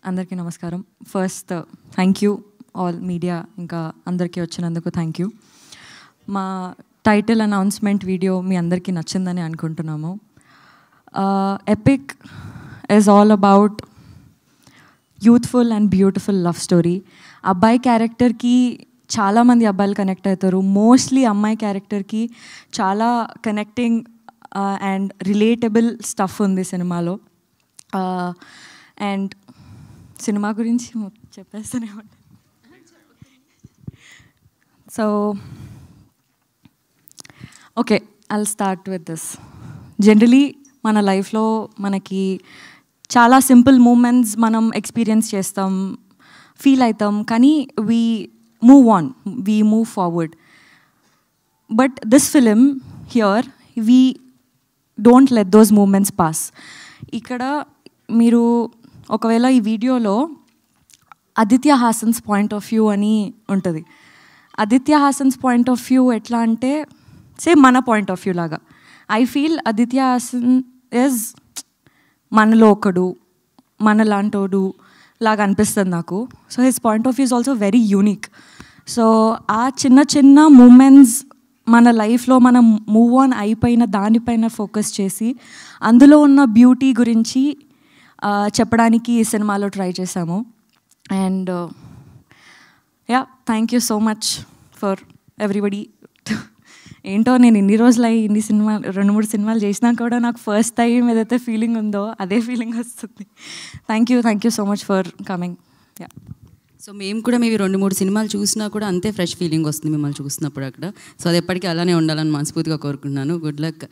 అందరికీ నమస్కారం. First thank you all media, ఇంకా అందరికీ వచ్చినందుకు థ్యాంక్ యూ. మా టైటిల్ అనౌన్స్మెంట్ వీడియో మీ అందరికీ నచ్చిందని అనుకుంటున్నాము. Epic is all about youthful and beautiful love story. అబ్బాయి క్యారెక్టర్కి చాలామంది అబ్బాయిలు కనెక్ట్ అవుతారు. మోస్ట్లీ అమ్మాయి క్యారెక్టర్కి చాలా కనెక్టింగ్ అండ్ రిలేటబుల్ స్టఫ్ ఉంది సినిమాలో. అండ్ సినిమా గురించి చెప్పేస్తూనే ఉంటాను. So okay, I'll start with this. Generally మన లైఫ్లో మనకి చాలా సింపుల్ మూమెంట్స్ మనం ఎక్స్పీరియన్స్ చేస్తాం, ఫీల్ అవుతాం, కానీ we move on, we move forward. But this film here we don't let those moments pass. ఇక్కడ మీరు ఒకవేళ ఈ వీడియోలో Aditya Hasan's point of view అని ఉంటుంది. Aditya Hasan's point of view ఎట్లా అంటే సేమ్ మన పాయింట్ ఆఫ్ వ్యూ లాగా. I feel Aditya Hasan is మనలో ఒకడు, మనలాంటోడు లాగా అనిపిస్తుంది నాకు. So his point of view is also very unique. So ఆ చిన్న చిన్న మూమెంట్స్ మన లైఫ్లో మనం మూవ్ ఆన్ అయిపోయిన దానిపైన ఫోకస్ చేసి అందులో ఉన్న బ్యూటీ గురించి చెప్పడానికి ఈ సినిమాలో ట్రై చేశాము. And yeah, thank you so much for everybody. ఏంటో నేను ఇన్ని రోజులు ఇన్ని సినిమాలు 2-3 సినిమాలు చేసినా కూడా నాకు ఫస్ట్ టైం ఏదైతే ఫీలింగ్ ఉందో అదే ఫీలింగ్ వస్తుంది. Thank you so much for coming. Yeah, so మేము కూడా మేబీ 2-3 సినిమాలు చూసినా కూడా అంతే ఫ్రెష్ ఫీలింగ్ వస్తుంది మిమ్మల్ని చూసినప్పుడు అక్కడ. సో అది ఎప్పటికీ అలానే ఉండాలని మనస్ఫూర్తిగా కోరుకుంటున్నాను. Good luck.